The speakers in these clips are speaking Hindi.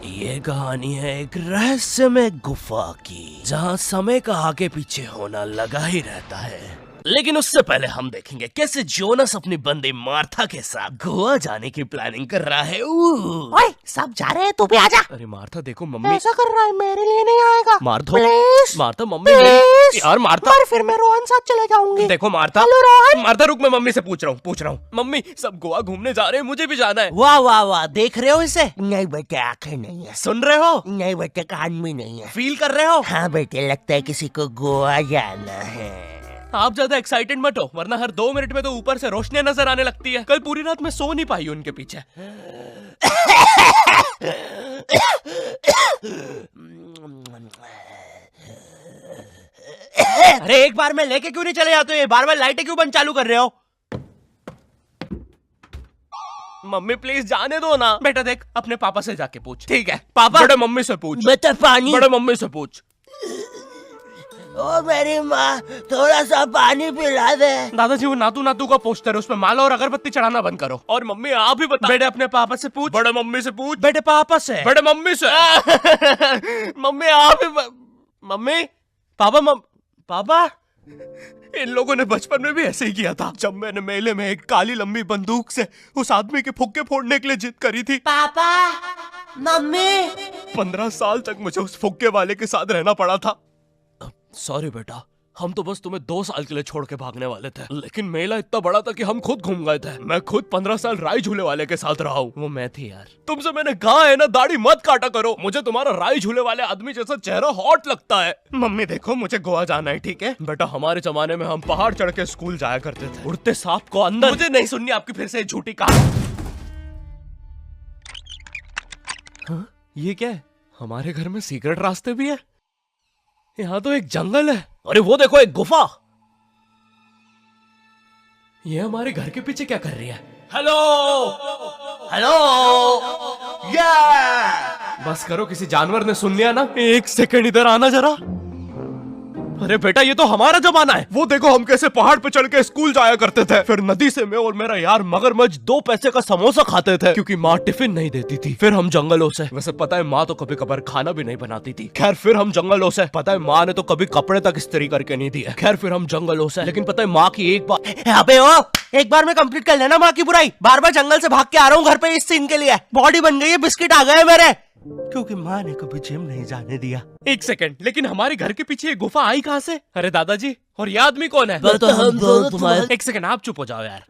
ये कहानी है एक रहस्यमय गुफा की, जहाँ समय का आगे पीछे होना लगा ही रहता है। लेकिन उससे पहले हम देखेंगे कैसे जोनस अपनी बंदी मार्था के साथ गोवा जाने की प्लानिंग कर रहा है। ओए, सब जा रहे हैं, तू भी आजा। अरे मार्था देखो, मम्मी ऐसा कर रहा है, मेरे लिए नहीं आएगा। Martha, please Martha mummy please. यार मार्था, और फिर मैं रोहन साथ चले जाऊंगी। देखो मार्था, हेलो रोहन। मार्था रुक, मैं मम्मी से पूछ रहा हूँ। मम्मी सब गोवा घूमने जा रहे हैं, मुझे भी जाना है। वाह वाह वाह, देख रहे हो इसे? नहीं बेटे, आंखें नहीं है। सुन रहे हो? नहीं बेटे, कान भी नहीं है। फील कर रहे हो? हाँ बेटे, लगता है किसी को गोवा जाना है। आप ज्यादा एक्साइटेड मत हो, वरना हर 2 मिनट में तो ऊपर से रोशनी नजर आने लगती है। कल पूरी रात मैं सो नहीं पाई उनके पीछे। अरे एक बार में लेके क्यों नहीं चले जाते हो? बार बार लाइटें क्यों बंद चालू कर रहे हो? मम्मी प्लीज जाने दो ना। बेटा देख, अपने पापा से जाके पूछ। ठीक है पापा। बड़े मम्मी से पूछ। बेटा पानी। बड़े मम्मी से पूछ। ओ मेरी माँ, थोड़ा सा पानी पिला दे। दादाजी वो नातू नातू का पोस्टर है, उसमें माला और अगरबत्ती चढ़ाना बंद करो। और मम्मी आप ही बता। बेटे अपने पापा से पूछ। बड़े मम्मी से पूछ। बेटे पापा से। बड़े मम्मी से। मम्मी आप ही मम्मी पापा पापा इन लोगों ने बचपन में भी ऐसे ही किया था, जब मैंने मेले में एक काली लंबी बंदूक से उस आदमी के फुक्के फोड़ने के लिए जिद करी थी। पापा, मम्मी। 15 साल तक मुझे उस फुक्के वाले के साथ रहना पड़ा था। सॉरी बेटा, हम तो बस तुम्हें 2 साल के लिए छोड़ के भागने वाले थे, लेकिन मेला इतना बड़ा था कि हम खुद घूम गए थे। मैं खुद 15 साल राई झूले वाले के साथ रहा हूँ। वो मैं थी यार। तुमसे मैंने कहा है ना, दाढ़ी मत काटा करो। मुझे तुम्हारा राई झूले वाले आदमी जैसा चेहरा हॉट लगता है। मम्मी देखो, मुझे गोवा जाना है, ठीक है बेटा। हमारे जमाने में हम पहाड़ चढ़ के स्कूल जाया करते थे, उड़ते सांप को अंदर। मुझे नहीं सुननी आपकी फिर से झूठी कहानी। हाँ, ये क्या है? हमारे घर में सीक्रेट रास्ते भी है। यहाँ तो एक जंगल है। अरे वो देखो, एक गुफा। ये हमारे घर के पीछे क्या कर रही है? हेलो हेलो, बस करो, किसी जानवर ने सुन लिया ना। 1 सेकंड इधर आना जरा। अरे बेटा, ये तो हमारा जमाना है। वो देखो, हम कैसे पहाड़ पे चढ़ के स्कूल जाया करते थे। फिर नदी से मैं और मेरा यार मगरमच्छ 2 पैसे का समोसा खाते थे, क्योंकि माँ टिफिन नहीं देती थी। फिर हम जंगलों से, वैसे पता है माँ तो कभी कभार खाना भी नहीं बनाती थी। खैर फिर हम जंगलों से, पता है माँ ने तो कभी कपड़े तक इस्त्री करके नहीं दिए। खैर फिर हम जंगलों से, लेकिन पता है माँ की एक बार। अबे ओ, एक बार में कंप्लीट कर लेना माँ की बुराई। बार बार जंगल से भाग के आ रहा हूँ घर पे इस सीन के लिए। बॉडी बन गई है, बिस्किट आ गए मेरे, क्योंकि माँ ने कभी जिम नहीं जाने दिया। 1 सेकंड, लेकिन हमारे घर के पीछे ये गुफा आई कहाँ से? अरे दादाजी, और ये आदमी कौन है? तो हम दोनों तुम्हारे। 1 सेकंड, आप चुप हो जाओ यार।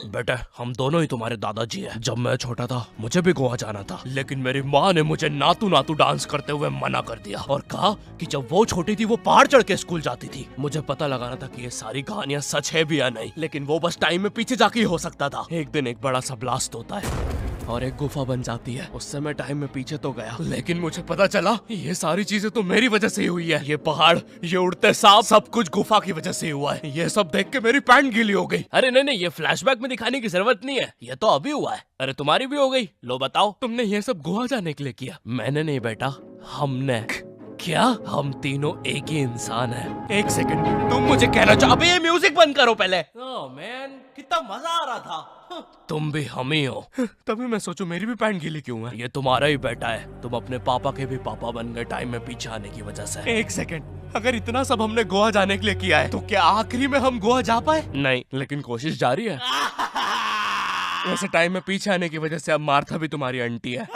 बेटा, हम दोनों ही तुम्हारे दादाजी हैं। जब मैं छोटा था मुझे भी गोवा जाना था, लेकिन मेरी माँ ने मुझे नातू नातू डांस करते हुए मना कर दिया और कहा कि जब वो छोटी थी वो पहाड़ चढ़ के स्कूल जाती थी। मुझे पता लगाना था कि ये सारी कहानियां सच है भी या नहीं, लेकिन वो बस टाइम में पीछे जाके ही हो सकता था। एक दिन एक बड़ा सा ब्लास्ट होता है और एक गुफा बन जाती है। उससे मैं टाइम में पीछे तो गया, लेकिन मुझे पता चला ये सारी चीजें तो मेरी वजह से ही हुई है। ये पहाड़, ये उड़ते सांप, सब कुछ गुफा की वजह से ही हुआ है। ये सब देख के मेरी पैंट गीली हो गई। अरे नहीं, ये फ्लैशबैक में दिखाने की जरूरत नहीं है, ये तो अभी हुआ है। अरे तुम्हारी भी हो गई। लो बताओ, तुमने ये सब गोवा जाने के लिए किया? मैंने नहीं बेटा, हमने। क्या? हम तीनों एक ही इंसान हैं। 1 सेकंड, तुम मुझे कहना चाहो? अबे ये म्यूजिक बंद करो पहले। ओह मैन, कितना मजा आ रहा था। तुम भी हम ही हो। तभी मैं सोचूं मेरी भी पैंट गीली क्यों है। ये तुम्हारा ही बेटा है, तुम अपने पापा के भी पापा बन गए टाइम में पीछे आने की वजह से। 1 सेकंड, अगर इतना सब हमने गोवा जाने के लिए किया है, तो क्या आखिरी में हम गोवा जा पाए? नहीं, लेकिन कोशिश जारी है। वैसे टाइम में पीछे आने की वजह से अब मार्था भी तुम्हारी आंटी है।